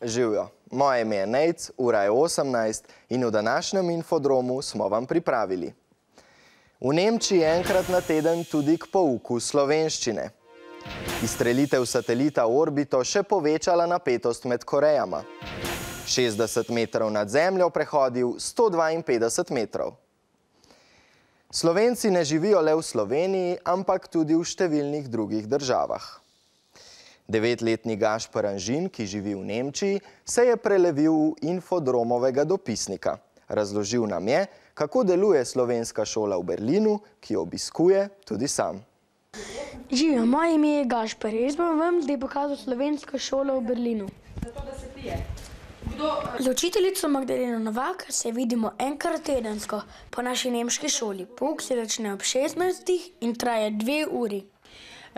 Živjo, moje ime je Nejc, ura je 18 in v današnjem infodromu smo vam pripravili. V Nemčiji enkrat na teden tudi k pouku slovenščine. Izstrelitev satelita v orbito še povečala napetost med Korejama. 60 metrov nad zemljo prehodil 152 metrov. Slovenci ne živijo le v Sloveniji, ampak tudi v številnih drugih državah. 9-letni Gašper Anžin, ki živi v Nemčiji, se je prelevil v infodromovega dopisnika. Razložil nam je, kako deluje slovenska šola v Berlinu, ki jo obiskuje tudi sam. Živjo, moje ime je Gašper. Jaz bom vam zdaj pokazal slovensko šolo v Berlinu. Z učiteljico Magdaleno Novak se vidimo enkrat tedensko po naši nemški šoli. Pouk se začne ob 16 in traja 2 uri.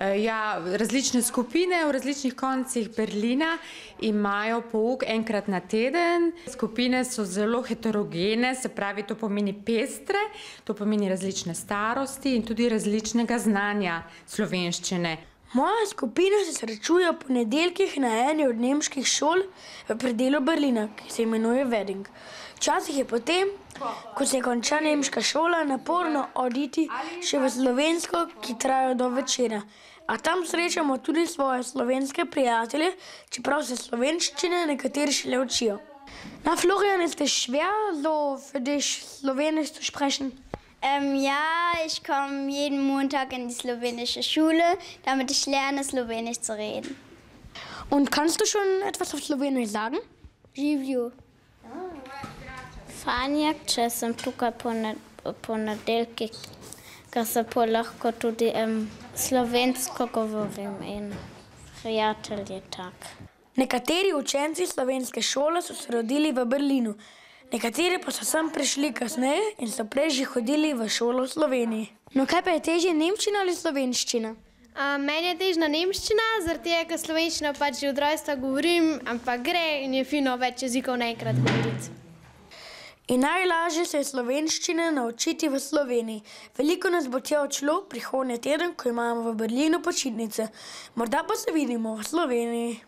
Ja, različne skupine v različnih koncih Berlina imajo pouk enkrat na teden. Skupine so zelo heterogene, se pravi, to pomeni pestre, to pomeni različne starosti in tudi različnega znanja slovenščine. Moja skupina se srečuje po nedeljkih na eni od nemških šol v predelu Berlina, ki se imenuje Wedding. Včasih je potem, ko se konča nemška šola, naporno oditi še v slovensko, ki traja do večera. A tam srečamo tudi svoje slovenske prijatelje, čeprav se slovenščine nekateri šele učijo. Na Florian, ist es schwer, so für dich Slowenisch zu sprechen? Ja, ich komme jeden Montag in die slowenische Schule, damit ich lerne, Slowenisch zu reden. Und kannst du schon etwas auf Slowenisch sagen? Živjo. Fanjak, če sem tukaj po nedeljkih, ker se lahko tudi slovensko govorim in prijatelji tak. Nekateri učenci slovenske šole so se rodili v Berlinu, nekateri pa so sem prišli kasneje in so prej že hodili v šolo v Sloveniji. No, kaj pa je težje, nemščina ali slovenščina? Meni je težna nemščina, zaradi tega, ker slovenščino pač že od rojstva govorim, ampak gre in je fino več jezikov naenkrat govoriti. In najlažje se je slovenščine naučiti v Sloveniji. Veliko nas bo tja odšlo prihodnji teden, ko imamo v Berlinu počitnice. Morda pa se vidimo v Sloveniji.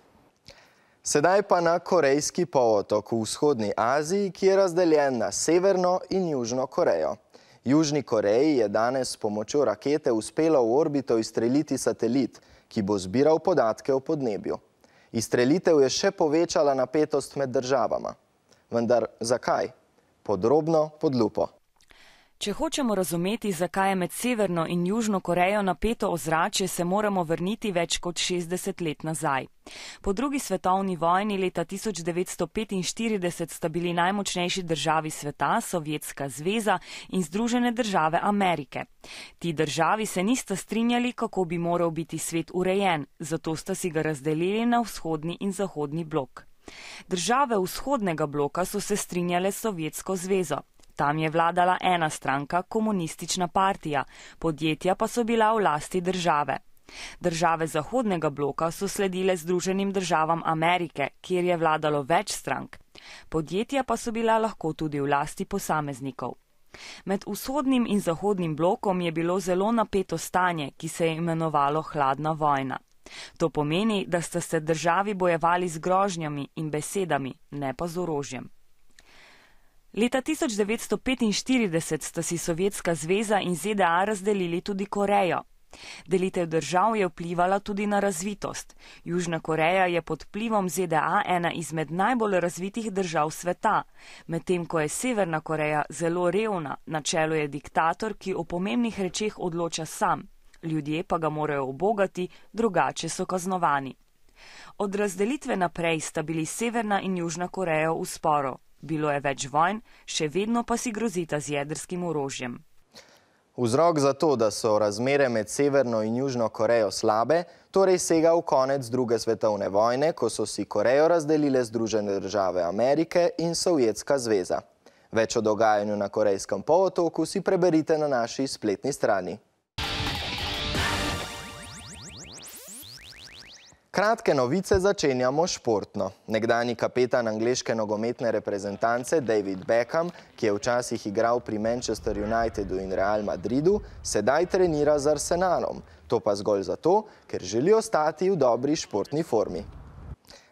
Sedaj pa na Korejski polotok v vzhodni Aziji, ki je razdeljen na Severno in Južno Korejo. Južni Koreji je danes s pomočjo rakete uspelo v orbito izstreliti satelit, ki bo zbiral podatke o podnebju. Izstrelitev je še povečala napetost med državama. Vendar zakaj? Podrobno pod lupo. Če hočemo razumeti, zakaj je med Severno in Južno Korejo napeto ozračje, se moramo vrniti več kot 60 let nazaj. Po drugi svetovni vojni leta 1945 sta bili najmočnejši državi sveta, Sovjetska zveza in Združene države Amerike. Ti državi se nista strinjali, kako bi moral biti svet urejen, zato sta si ga razdelili na vzhodni in zahodni blok. Države vzhodnega bloka so se strinjale s Sovjetsko zvezo. Tam je vladala ena stranka, komunistična partija, podjetja pa so bila v lasti države. Države zahodnega bloka so sledile Združenim državam Amerike, kjer je vladalo več strank. Podjetja pa so bila lahko tudi v lasti posameznikov. Med vzhodnim in zahodnim blokom je bilo zelo napeto stanje, ki se je imenovalo hladna vojna. To pomeni, da sta se državi bojevali z grožnjami in besedami, ne pa z orožjem. Leta 1945 sta si Sovjetska zveza in ZDA razdelili tudi Korejo. Delitev držav je vplivala tudi na razvitost. Južna Koreja je pod vplivom ZDA ena izmed najbolj razvitih držav sveta, medtem ko je Severna Koreja zelo revna, na čelu je diktator, ki o pomembnih rečeh odloča sam. Ljudje pa ga morajo ubogati, drugače so kaznovani. Od razdelitve naprej sta bili Severna in Južna Koreja v sporu. Bilo je več vojn, še vedno pa si grozita z jedrskim orožjem. Vzrok za to, da so razmere med Severno in Južno Korejo slabe, torej sega v konec druge svetovne vojne, ko so si Korejo razdelile Združene države Amerike in Sovjetska zveza. Več o dogajanju na Korejskem polotoku si preberite na naši spletni strani. Kratke novice začenjamo športno. Nekdanji kapetan angleške nogometne reprezentance David Beckham, ki je včasih igral pri Manchester Unitedu in Real Madridu, sedaj trenira z Arsenalom. To pa zgolj zato, ker želi ostati v dobri športni formi.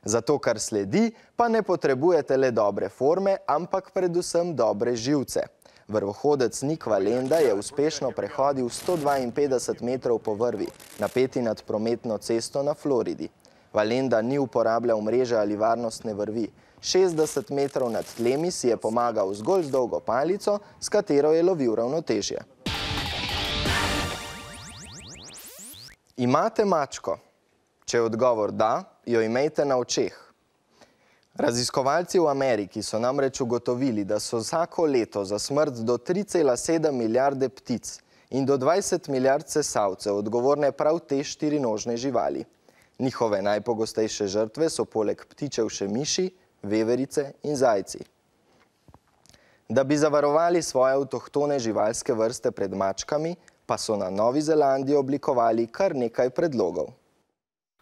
Zato, kar sledi, pa ne potrebujete le dobre forme, ampak predvsem dobre živce. Vrvohodec Nik Valenda je uspešno prehodil 152 metrov po vrvi, napeti nad prometno cesto na Floridi. Valenda ni uporabljal mreže ali varnostne vrvi. 60 metrov nad tlemi si je pomagal zgolj z dolgo palico, s katero je lovil ravnotežje. Imate mačko? Če je odgovor da, jo imejte na očeh. Raziskovalci v Ameriki so namreč ugotovili, da so vsako leto za smrt do 3,7 milijarde ptic in do 20 milijard sesalcev odgovorne prav te štirinožne živali. Njihove najpogostejše žrtve so poleg ptičev še miši, veverice in zajci. Da bi zavarovali svoje avtohtone živalske vrste pred mačkami, pa so na Novi Zelandiji oblikovali kar nekaj predlogov.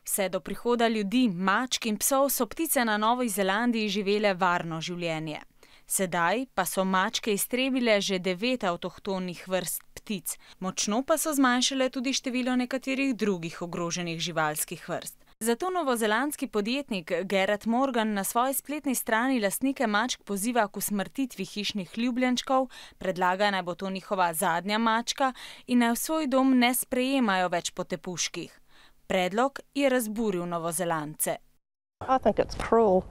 Vse do prihoda ljudi, mačk in psov so ptice na Novi Zelandiji živele varno življenje. Sedaj pa so mačke iztrebile že 9 avtohtonih vrst ptic, močno pa so zmanjšale tudi število nekaterih drugih ogroženih živalskih vrst. Zato novozelandski podjetnik Gareth Morgan na svoji spletni strani lastnike mačk poziva k usmrtitvi hišnih ljubljenčkov, predlaga, naj bo to njihova zadnja mačka in naj v svoj dom ne sprejemajo več po tepuških. Predlog je razburil Novozelandce. I think it's cruel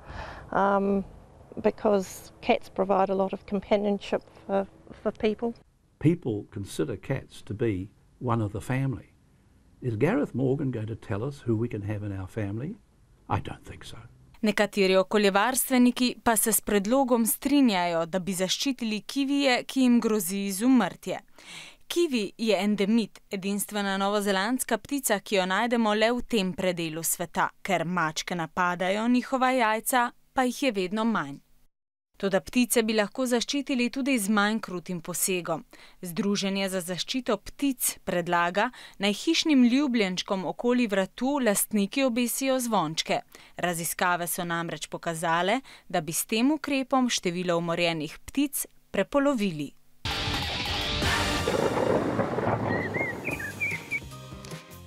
because cats provide a lot of companionship for people. People consider cats to be one of the family. Is Gareth Morgan going to tell us who we can have in our family? I don't think so. Nekateri okoljevarstveniki pa se s predlogom strinjajo, da bi zaščitili kivije, ki jim grozi izumrtje. Kivi je endemit, edinstvena novozelandska ptica, ki jo najdemo le v tem predelu sveta. Ker mačke napadajo njihova jajca, pa jih je vedno manj. Toda ptice bi lahko zaščitili tudi z manj krutim posegom. Združenje za zaščito ptic predlaga, naj hišnim ljubljenčkom okoli vratu lastniki obesijo zvončke. Raziskave so namreč pokazale, da bi s tem ukrepom število umorjenih ptic prepolovili.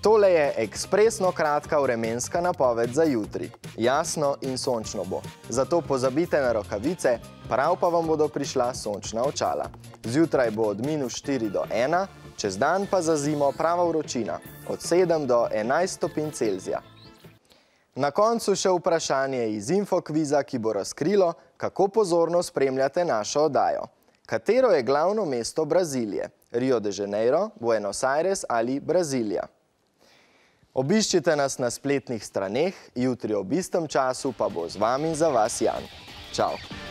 Tole je ekspresno kratka vremenska napoved za jutri. Jasno in sončno bo. Zato pozabite na rokavice, prav pa vam bodo prišla sončna očala. Zjutraj bo od -4 do 1, čez dan pa za zimo prava vročina, od 7 do 11 stopinj Celzija. Na koncu še vprašanje iz infokviza, ki bo razkrilo, kako pozorno spremljate našo oddajo. Katero je glavno mesto Brazilije? Rio de Janeiro, Buenos Aires ali Brazilija? Obiščite nas na spletnih straneh, jutri ob istem času pa bo z vami za vas Jan. Čau!